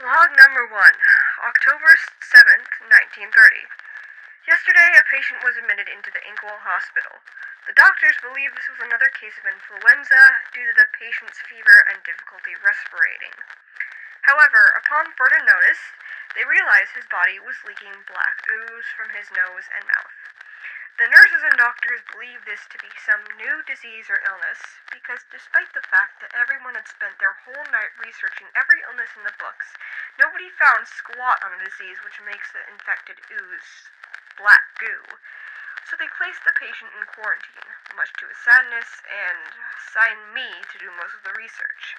Log number 1, October 7th, 1930. Yesterday, a patient was admitted into the Inkwell Hospital. The doctors believe this was another case of influenza due to the patient's fever and difficulty respirating. However, upon further notice, they realized his body was leaking black ooze from his nose and mouth. The nurses and doctors believed this to be some new disease or illness because despite the fact that everyone had spent their whole night researching every illness in the books, nobody found squat on a disease which makes the infected ooze black goo. So they placed the patient in quarantine, much to his sadness, and assigned me to do most of the research.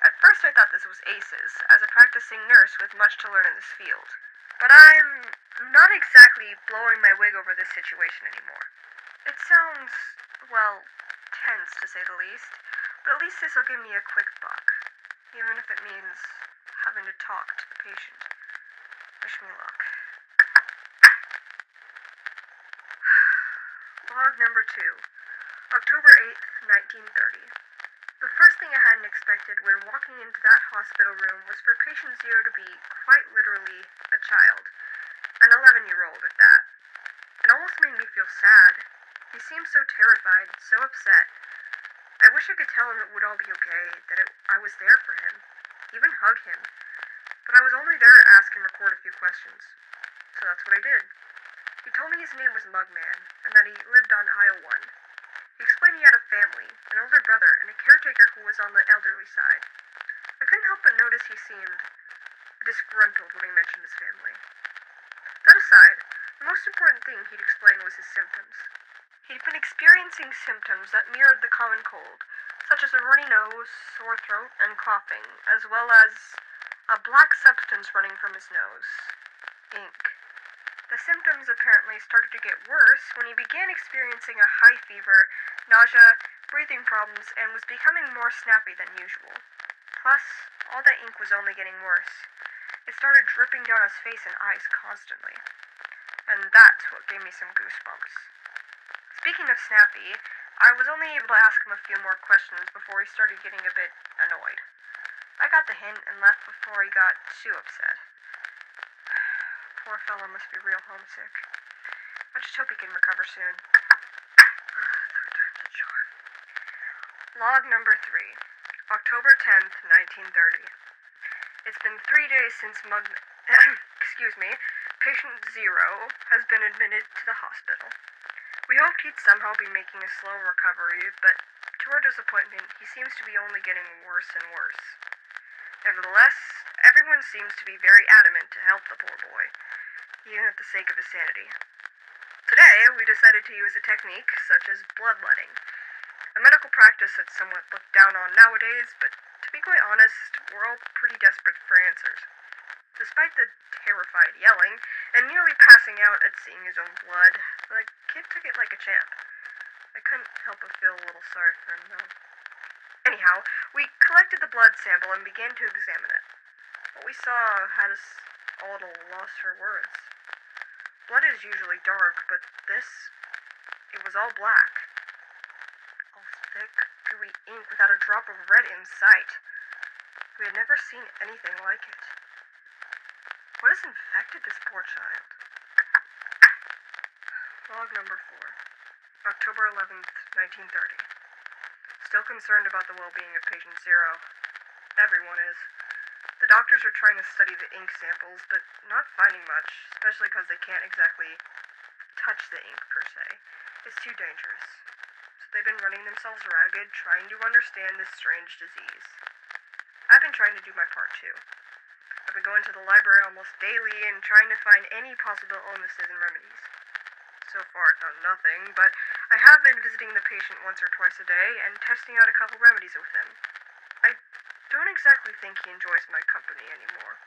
At first I thought this was ACEs, as a practicing nurse with much to learn in this field. But I'm not exactly blowing my wig over this situation anymore. It sounds, well, tense to say the least, but at least this will give me a quick buck, even if it means having to talk to the patient. Wish me luck. Log number 2, October 8th, 1930. The first thing I hadn't expected when walking into that hospital room was for patient 0 to be, quite literally, a child. An 11-year-old at that. It almost made me feel sad. He seemed so terrified, so upset. I wish I could tell him it would all be okay, that I was there for him, even hug him. But I was only there to ask and record a few questions. So that's what I did. He told me his name was Mugman, and that he lived on aisle 1. He explained he had a family, an older brother, and a caretaker who was on the elderly side. I couldn't help but notice he seemed disgruntled when he mentioned his family. That aside, the most important thing he'd explained was his symptoms. He'd been experiencing symptoms that mirrored the common cold, such as a runny nose, sore throat, and coughing, as well as a black substance running from his nose. Ink. The symptoms apparently started to get worse when he began experiencing a high fever, nausea, breathing problems, and was becoming more snappy than usual. Plus, all that ink was only getting worse. It started dripping down his face and eyes constantly. And that's what gave me some goosebumps. Speaking of snappy, I was only able to ask him a few more questions before he started getting a bit annoyed. I got the hint and left before he got too upset. Poor fellow must be real homesick. I just hope he can recover soon. Third time's a charm. Log number 3, October 10th, 1930. It's been 3 days since patient 0 has been admitted to the hospital. We hoped he'd somehow be making a slow recovery, but to our disappointment, he seems to be only getting worse and worse. Nevertheless, everyone seems to be very adamant to help the poor boy, even at the sake of his sanity. Today, we decided to use a technique such as bloodletting, a medical practice that's somewhat looked down on nowadays, but to be quite honest, we're all pretty desperate for answers. Despite the terrified yelling and nearly passing out at seeing his own blood, the kid took it like a champ. I couldn't help but feel a little sorry for him, though. Anyhow, we collected the blood sample and began to examine it. What we saw had us all at a loss for words. Blood is usually dark, but it was all black. All thick, gooey ink without a drop of red in sight. We had never seen anything like it. What has infected this poor child? Log number 4, October 11th, 1930. Still concerned about the well-being of patient 0. Everyone is. The doctors are trying to study the ink samples, but not finding much, especially because they can't exactly touch the ink per se. It's too dangerous. So they've been running themselves ragged, trying to understand this strange disease. I've been trying to do my part too. I've been going to the library almost daily and trying to find any possible illnesses and remedies. So far I found nothing, but I have been visiting the patient once or twice a day and testing out a couple remedies with him. I don't exactly think he enjoys my company anymore.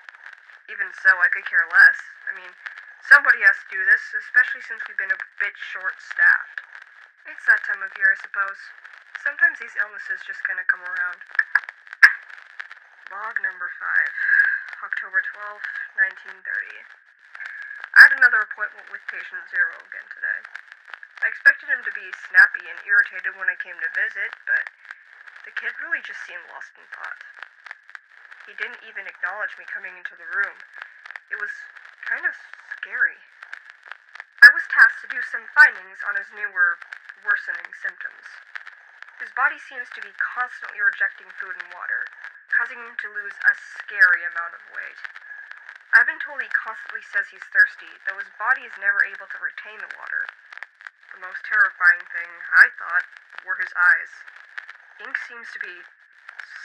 Even so, I could care less. I mean, somebody has to do this, especially since we've been a bit short-staffed. It's that time of year, I suppose. Sometimes these illnesses just kind of come around. Log number 5, October 12th, 1930. I had another appointment with patient 0 again today. I expected him to be snappy and irritated when I came to visit, but the kid really just seemed lost in thought. He didn't even acknowledge me coming into the room. It was kind of scary. I was tasked to do some findings on his newer, worsening symptoms. His body seems to be constantly rejecting food and water, causing him to lose a scary amount of weight. I've been told he constantly says he's thirsty, though his body is never able to retain the water. The most terrifying thing, I thought, were his eyes. Ink seems to be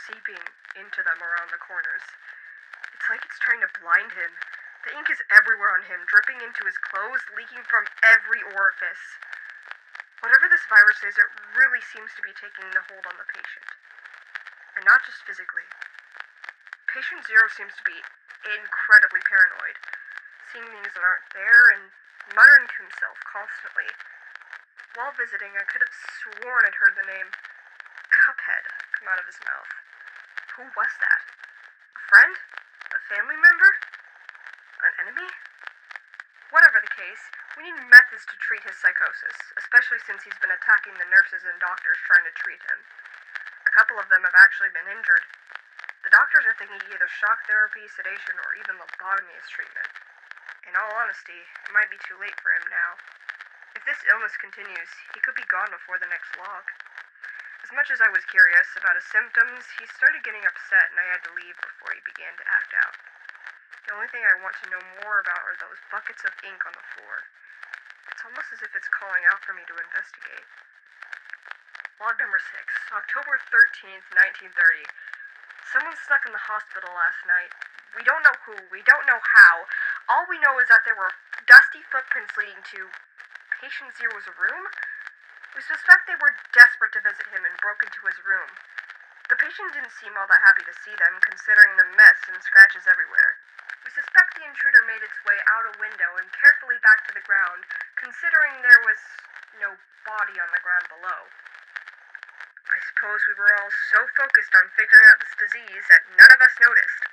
seeping into them around the corners. It's like it's trying to blind him. The ink is everywhere on him, dripping into his clothes, leaking from every orifice. Whatever this virus is, it really seems to be taking the hold on the patient. And not just physically. Patient Zero seems to be incredibly paranoid, seeing things that aren't there and muttering to himself constantly. While visiting, I could have sworn I'd heard the name Cuphead come out of his mouth. Who was that? A friend? A family member? An enemy? Whatever the case, we need methods to treat his psychosis, especially since he's been attacking the nurses and doctors trying to treat him. A couple of them have actually been injured. The doctors are thinking either shock therapy, sedation, or even lobotomy as treatment. In all honesty, it might be too late for him now. If this illness continues, he could be gone before the next log. As much as I was curious about his symptoms, he started getting upset and I had to leave before he began to act out. The only thing I want to know more about are those buckets of ink on the floor. It's almost as if it's calling out for me to investigate. Log number 6, October 13th, 1930. Someone snuck in the hospital last night. We don't know who, we don't know how. All we know is that there were dusty footprints leading to Patient Zero's room. We suspect they were desperate to visit him and broke into his room. The patient didn't seem all that happy to see them, considering the mess and scratches everywhere. We suspect the intruder made its way out a window and carefully back to the ground, considering there was no body on the ground below. I suppose we were all so focused on figuring out this disease that none of us noticed.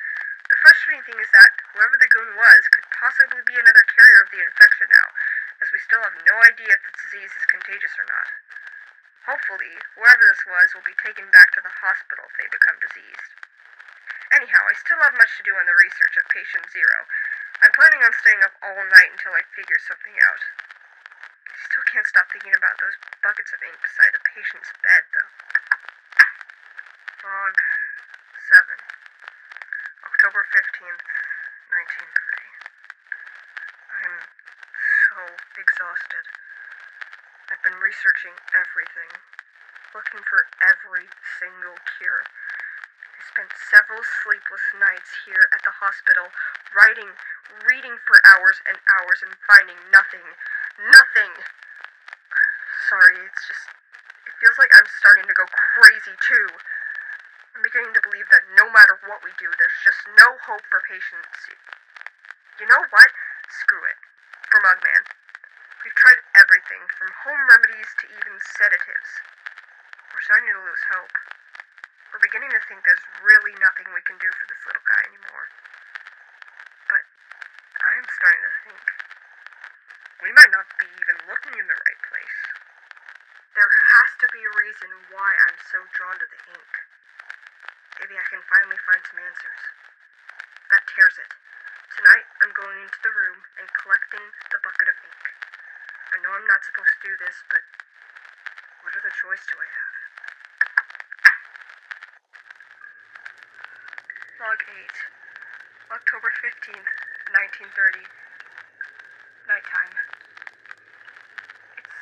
The frustrating thing is that whoever the goon was could possibly be another carrier of the infection now, as we still have no idea if the disease is contagious or not. Hopefully, whoever this was will be taken back to the hospital if they become diseased. Anyhow, I still have much to do on the research of Patient Zero. I'm planning on staying up all night until I figure something out. I still can't stop thinking about those buckets of ink beside the patient's bed, though. Log 7, October 15th, 1930. I'm so exhausted. I've been researching everything, looking for every single cure. I spent several sleepless nights here at the hospital, writing, reading for hours and hours and finding nothing. Nothing! Sorry, it feels like I'm starting to go crazy too. I'm beginning to believe that no matter what we do, there's just no hope for patients. You know what? Screw it. For Mugman. We've tried everything, from home remedies to even sedatives. We're starting to lose hope. We're beginning to think there's really nothing we can do for this little guy anymore. But I'm starting to think we might not be even looking in the right place. There has to be a reason why I'm so drawn to the ink. Maybe I can finally find some answers. That tears it. Tonight, I'm going into the room and collecting the bucket of ink. I know I'm not supposed to do this, but what other choice do I have? Log 8, October 15th, 1930. Nighttime. It's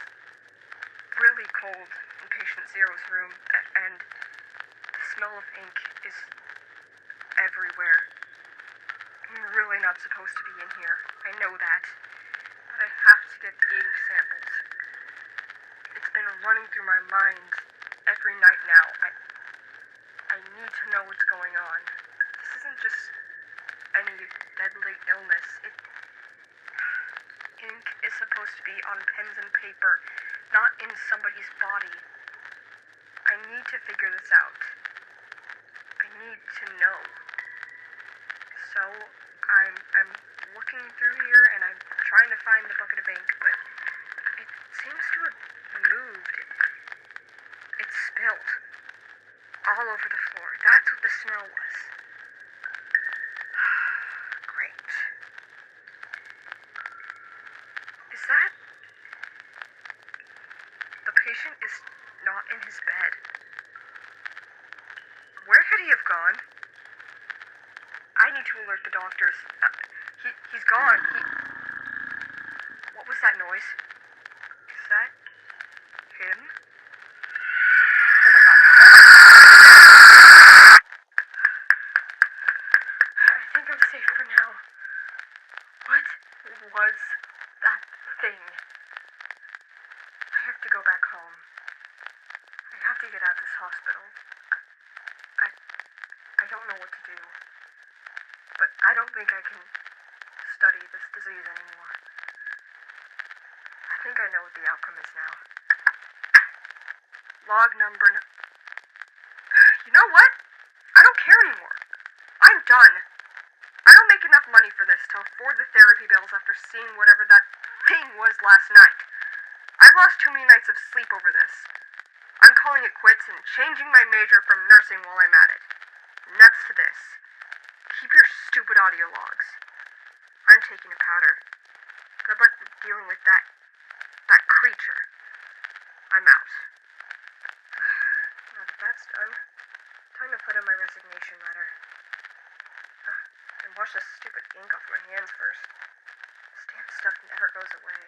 really cold in Patient Zero's room, and the smell of ink is everywhere. I'm really not supposed to be in here. I know that. But I have to get the ink samples. It's been running through my mind every night now. I need to know what's going on. This isn't just any deadly illness. Ink is supposed to be on pens and paper, not in somebody's body. I need to figure this out. I need to know. So, I'm looking through here and I'm trying to find the bucket of ink, but it seems to have moved. It's spilled all over the floor. That's what the smell was. to alert the doctors. He's gone. What was that noise? Is that him? Oh my god. I think I'm safe for now. What was that thing? I have to go back home. I have to get out of this hospital. I don't know what to do. But I don't think I can study this disease anymore. I think I know what the outcome is now. Log number... You know what? I don't care anymore. I'm done. I don't make enough money for this to afford the therapy bills after seeing whatever that thing was last night. I've lost too many nights of sleep over this. I'm calling it quits and changing my major from nursing while I'm at it. Nuts to this. Keep your stupid audio logs. I'm taking a powder. Good luck dealing with that creature. I'm out. Now that that's done, time to put in my resignation letter. And wash this stupid ink off my hands first. This damn stuff never goes away.